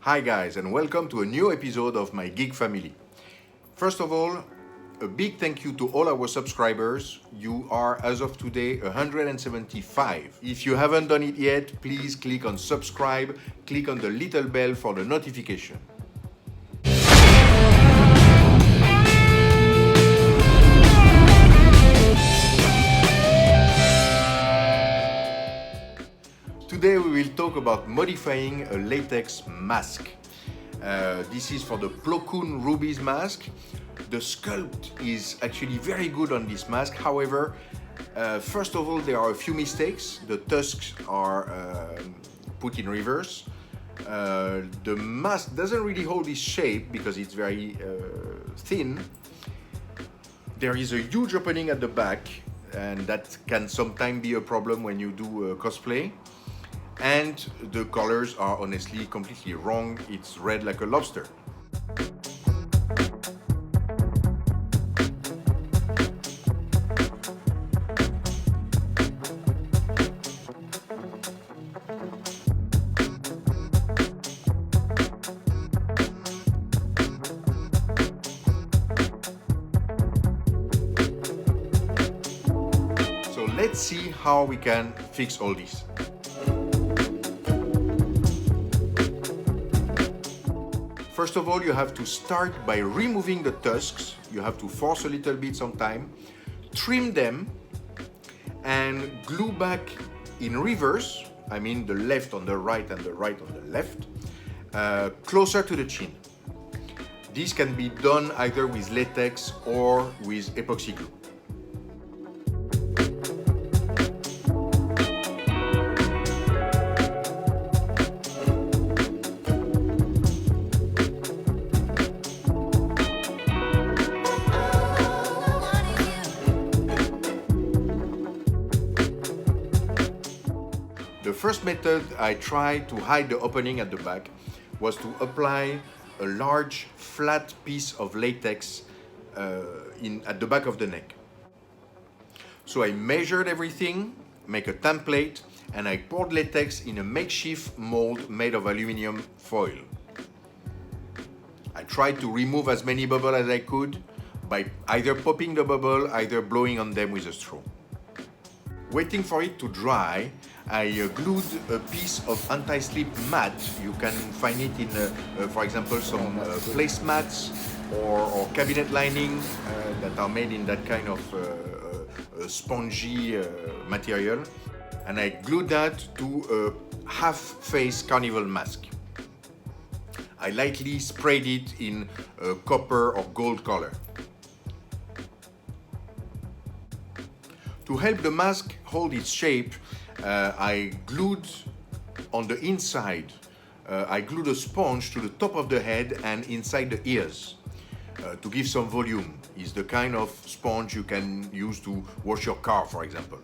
Hi guys, and welcome to a new episode of my Geek Family. First of all, a big thank you to all our subscribers. You are, as of today, 175. If you haven't done it yet, please click on subscribe, click on the little bell for the notification. Today we will talk about modifying a latex mask. This is for the Plo Koon Rubies mask. The sculpt is actually very good on this mask. However, first of all, there are a few mistakes. The tusks are put in reverse. The mask doesn't really hold its shape because it's very thin. There is a huge opening at the back, and that can sometimes be a problem when you do cosplay. And the colors are honestly completely wrong. It's red like a lobster. So let's see how we can fix all this. First of all, you have to start by removing the tusks. You have to force a little bit sometime, trim them, and glue back in reverse. I mean the left on the right and the right on the left, closer to the chin. This can be done either with latex or with epoxy glue. The first method I tried to hide the opening at the back was to apply a large flat piece of latex at the back of the neck. So I measured everything, make a template, and I poured latex in a makeshift mold made of aluminum foil. I tried to remove as many bubbles as I could by either popping the bubble, either blowing on them with a straw. Waiting for it to dry, I glued a piece of antislip mat. You can find it in, for example, some placemats or cabinet lining that are made in that kind of spongy material. And I glued that to a half-face carnival mask. I lightly sprayed it in a copper or gold color. To help the mask hold its shape, I glued on the inside, I glued a sponge to the top of the head and inside the ears to give some volume. It's the kind of sponge you can use to wash your car, for example.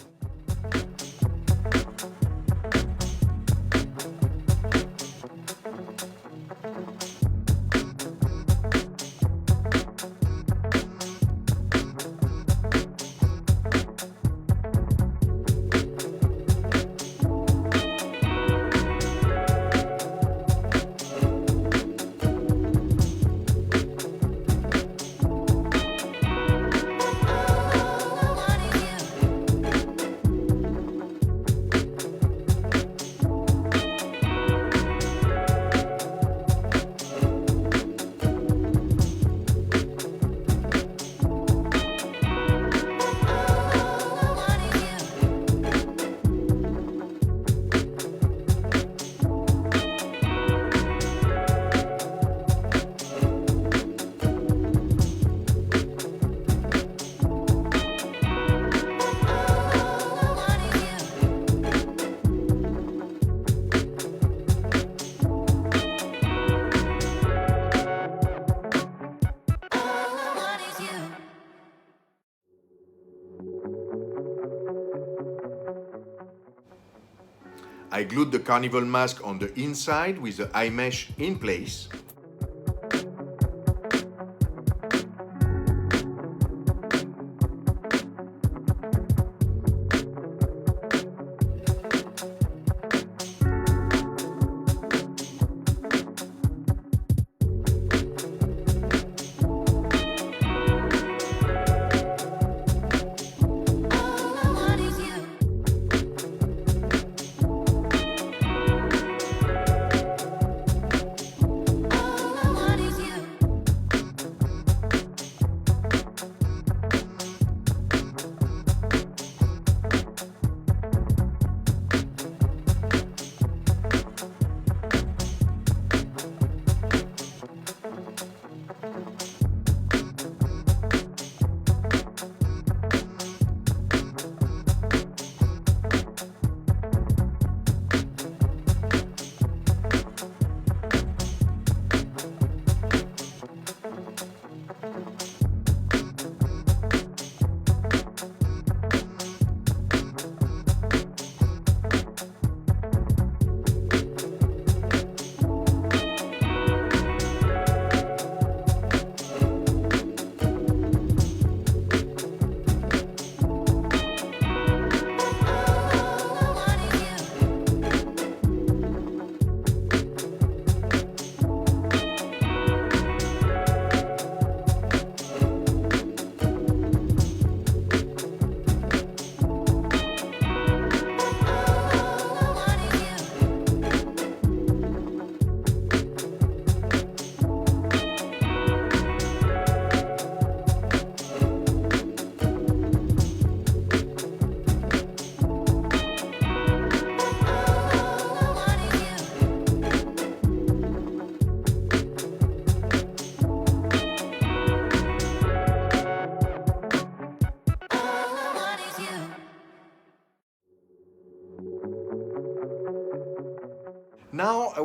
I glued the carnival mask on the inside with the eye mesh in place.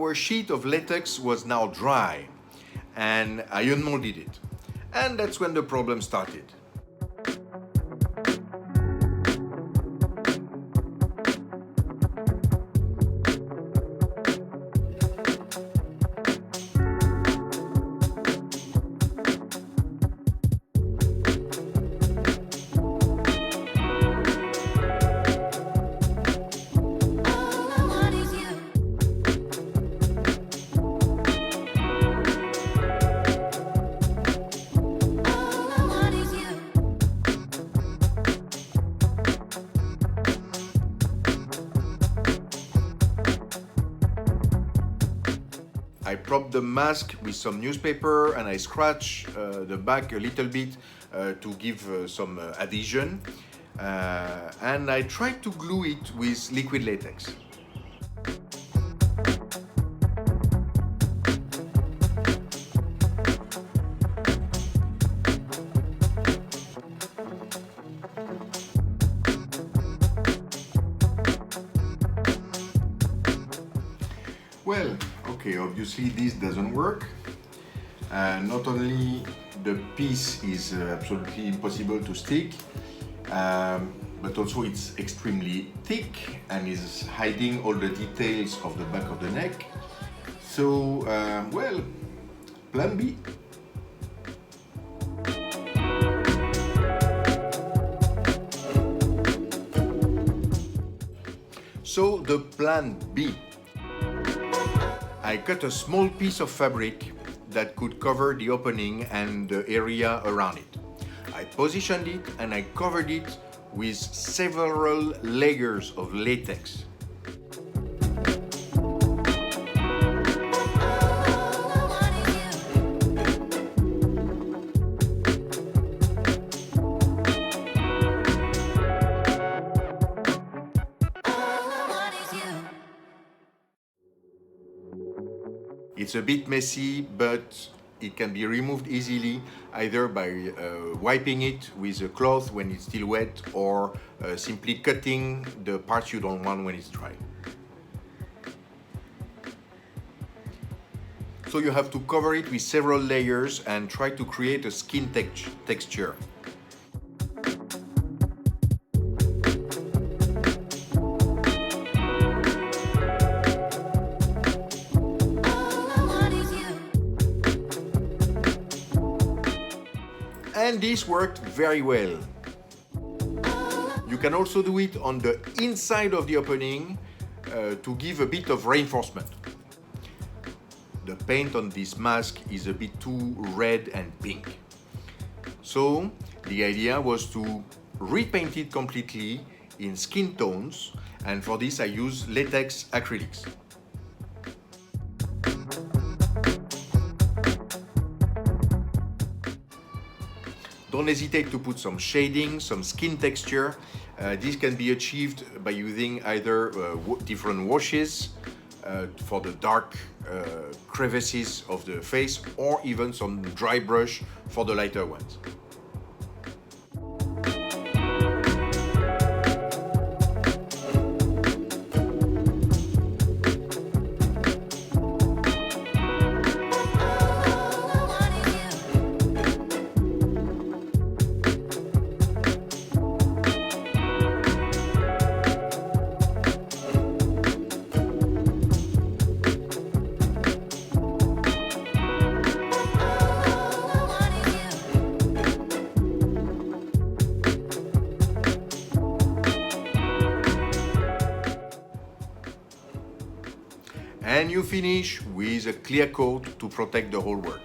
our sheet of latex was now dry, and I unmolded it. And that's when the problem started. I prop the mask with some newspaper and I scratch the back a little bit to give some adhesion. And I try to glue it with liquid latex. Well, okay, obviously this doesn't work. Not only the piece is absolutely impossible to stick, but also it's extremely thick and is hiding all the details of the back of the neck. So, well, plan B. So the plan B. I cut a small piece of fabric that could cover the opening and the area around it. I positioned it and I covered it with several layers of latex. It's a bit messy, but it can be removed easily either by wiping it with a cloth when it's still wet or simply cutting the parts you don't want when it's dry. So you have to cover it with several layers and try to create a skin texture. And this worked very well. You can also do it on the inside of the opening to give a bit of reinforcement. The paint on this mask is a bit too red and pink. So the idea was to repaint it completely in skin tones, and for this I use latex acrylics. Don't hesitate to put some shading, some skin texture. This can be achieved by using either different washes for the dark crevices of the face, or even some dry brush for the lighter ones. And you finish with a clear coat to protect the whole work.